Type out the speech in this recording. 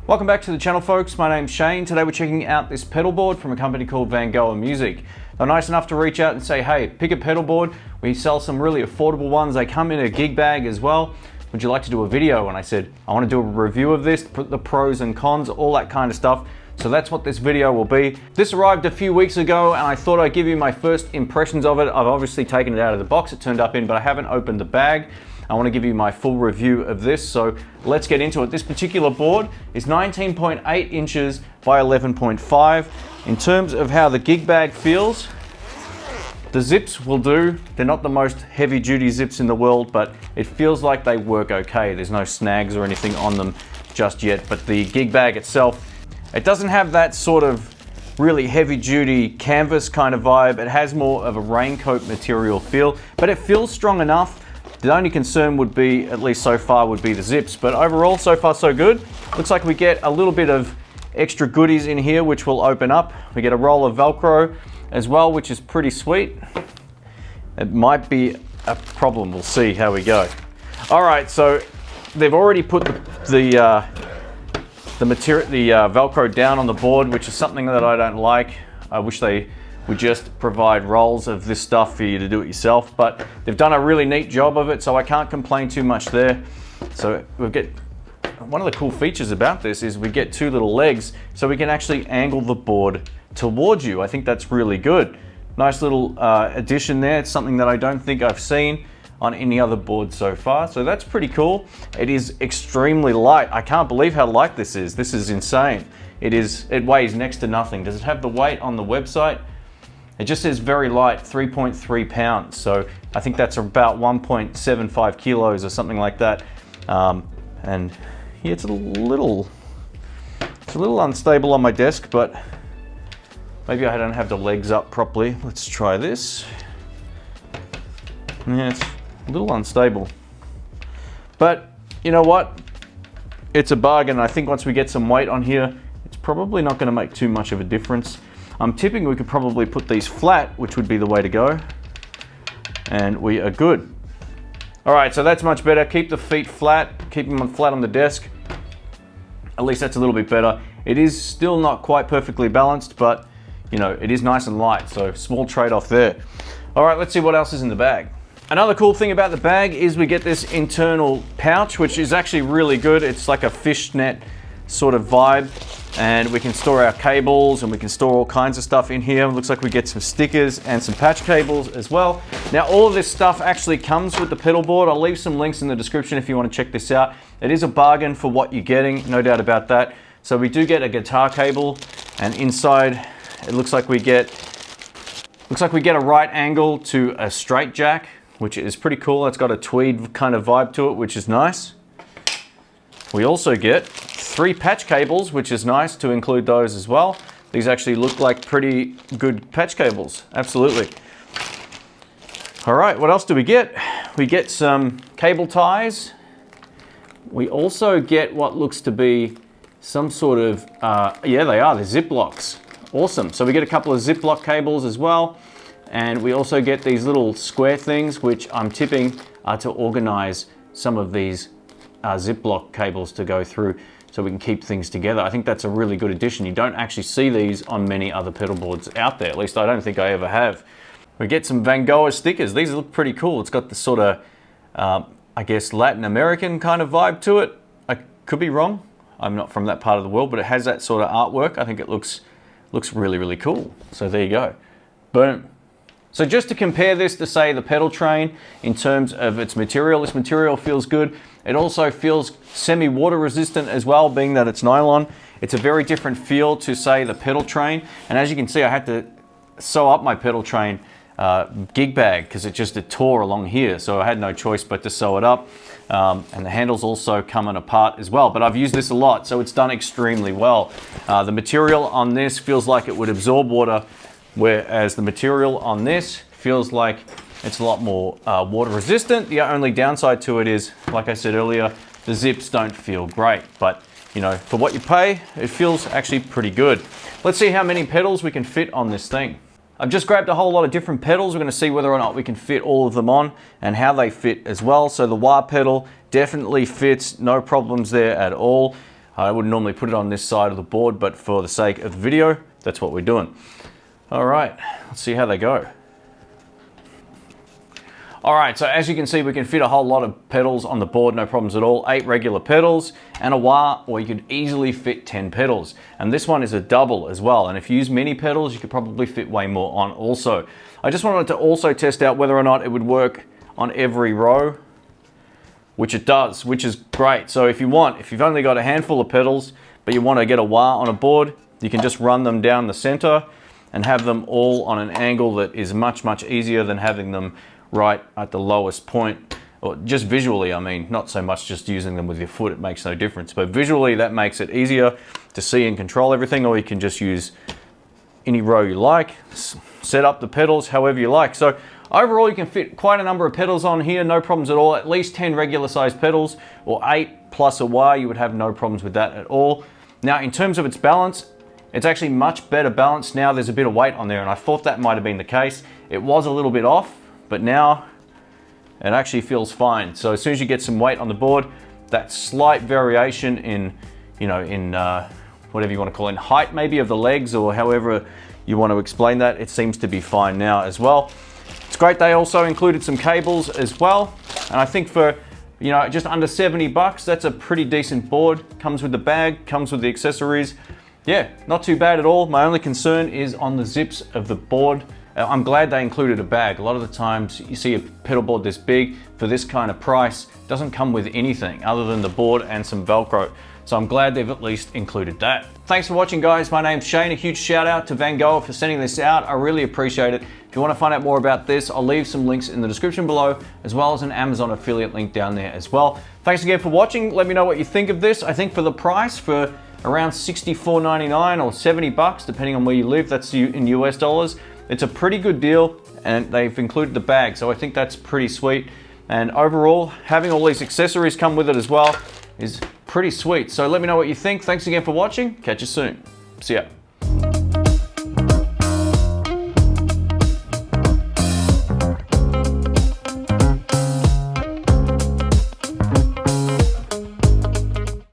Welcome back to the channel, folks. My name's Shane. Today we're checking out this pedal board from a company called Vangoa Music. They're nice enough to reach out and say, hey, pick a pedal board. We sell some really affordable ones. They come in a gig bag as well. Would you like to do a video? And I said, I want to do a review of this, put the pros and cons, all that kind of stuff. So that's what this video will be. This arrived a few weeks ago and I thought I'd give you my first impressions of it. I've obviously taken it out of the box it turned up in, but I haven't opened the bag. I want to give you my full review of this, so let's get into it. This particular board is 19.8 inches by 11.5. In terms of how the gig bag feels, the zips will do. They're not the most heavy duty zips in the world, but it feels like they work okay. There's no snags or anything on them just yet, but the gig bag itself, it doesn't have that sort of really heavy duty canvas kind of vibe. It has more of a raincoat material feel, but it feels strong enough. The only concern would be, at least so far, would be the zips, but overall, so far so good. Looks like we get a little bit of extra goodies in here, which will open up. We get a roll of velcro as well, which is pretty sweet. It might be a problem, we'll see how we go. All right, so they've already put the velcro down on the board, which is something that I don't like. I wish they would just provide rolls of this stuff for you to do it yourself, but they've done a really neat job of it, so I can't complain too much there. So we'll get, one of the cool features about this is we get two little legs, so we can actually angle the board towards you. I think that's really good. Nice little addition there. It's something that I don't think I've seen on any other board so far, so that's pretty cool. It is extremely light. I can't believe how light this is. This is insane. It weighs next to nothing. Does it have the weight on the website? It just says very light, 3.3 pounds. So I think that's about 1.75 kilos or something like that. And yeah, it's a little unstable on my desk, but maybe I don't have the legs up properly. Let's try this. Yeah, it's a little unstable. But you know what? It's a bargain. I think once we get some weight on here, it's probably not gonna make too much of a difference. I'm tipping we could probably put these flat, which would be the way to go. And we are good. All right, so that's much better. Keep the feet flat, keep them flat on the desk. At least that's a little bit better. It is still not quite perfectly balanced, but you know, it is nice and light, so small trade-off there. All right, let's see what else is in the bag. Another cool thing about the bag is we get this internal pouch, which is actually really good. It's like a fishnet sort of vibe. And we can store our cables and we can store all kinds of stuff in here. It looks like we get some stickers and some patch cables as well. Now all of this stuff actually comes with the pedal board. I'll leave some links in the description if you want to check this out. It is a bargain for what you're getting, no doubt about that. So we do get a guitar cable, and inside it looks like we get a right angle to a straight jack, which is pretty cool. It's got a tweed kind of vibe to it, which is nice. We also get 3 patch cables, which is nice to include those as well. These actually look like pretty good patch cables, absolutely. All right, what else do we get? We get some cable ties. We also get what looks to be some sort of, yeah, they're zip locks. Awesome, so we get a couple of zip lock cables as well. And we also get these little square things, which I'm tipping are to organize some of these Ziploc cables to go through so we can keep things together. I think that's a really good addition. You don't actually see these on many other pedal boards out there. At least I don't think I ever have. We get some Vangoa stickers. These look pretty cool. It's got the sort of, I guess, Latin American kind of vibe to it. I could be wrong. I'm not from that part of the world, but it has that sort of artwork. I think it looks really, really cool. So there you go. Boom. So just to compare this to, say, the pedal train in terms of its material, this material feels good. It also feels semi-water resistant as well, being that it's nylon. It's a very different feel to, say, the pedal train. And as you can see, I had to sew up my pedal train gig bag because it tore along here. So I had no choice but to sew it up. And the handles also coming apart as well. But I've used this a lot, so it's done extremely well. The material on this feels like it would absorb water, whereas the material on this feels like it's a lot more water resistant. The only downside to it is, like I said earlier, the zips don't feel great, but you know, for what you pay, it feels actually pretty good. Let's see how many pedals we can fit on this thing. I've just grabbed a whole lot of different pedals. We're going to see whether or not we can fit all of them on and how they fit as well. So the wah pedal definitely fits, no problems there at all. I wouldn't normally put it on this side of the board, but for the sake of the video, that's what we're doing. All right, let's see how they go. All right, so as you can see, we can fit a whole lot of pedals on the board, no problems at all. 8 regular pedals and a wah, or you could easily fit 10 pedals. And this one is a double as well. And if you use mini pedals, you could probably fit way more on also. I just wanted to also test out whether or not it would work on every row, which it does, which is great. So if you've only got a handful of pedals, but you want to get a wah on a board, you can just run them down the center and have them all on an angle that is much, much easier than having them right at the lowest point, or just visually, I mean, not so much just using them with your foot, it makes no difference, but visually that makes it easier to see and control everything. Or you can just use any row you like, set up the pedals however you like. So overall, you can fit quite a number of pedals on here, no problems at all. At least 10 regular sized pedals, or 8 plus a wah, you would have no problems with that at all. Now, in terms of its balance, it's actually much better balanced now. There's a bit of weight on there, and I thought that might have been the case. It was a little bit off, but now it actually feels fine. So as soon as you get some weight on the board, that slight variation in, whatever you want to call it, in height maybe of the legs, or however you want to explain that, it seems to be fine now as well. It's great they also included some cables as well. And I think for, just under 70 bucks, that's a pretty decent board. Comes with the bag, comes with the accessories. Yeah, not too bad at all. My only concern is on the zips of the board. I'm glad they included a bag. A lot of the times you see a pedal board this big for this kind of price, doesn't come with anything other than the board and some Velcro. So I'm glad they've at least included that. Thanks for watching, guys. My name's Shane. A huge shout out to Vangoa for sending this out. I really appreciate it. If you want to find out more about this, I'll leave some links in the description below, as well as an Amazon affiliate link down there as well. Thanks again for watching. Let me know what you think of this. I think for the price, for around $64.99 or 70 bucks, depending on where you live, that's in US dollars. It's a pretty good deal, and they've included the bag, so I think that's pretty sweet. And overall, having all these accessories come with it as well is pretty sweet. So let me know what you think. Thanks again for watching. Catch you soon. See ya.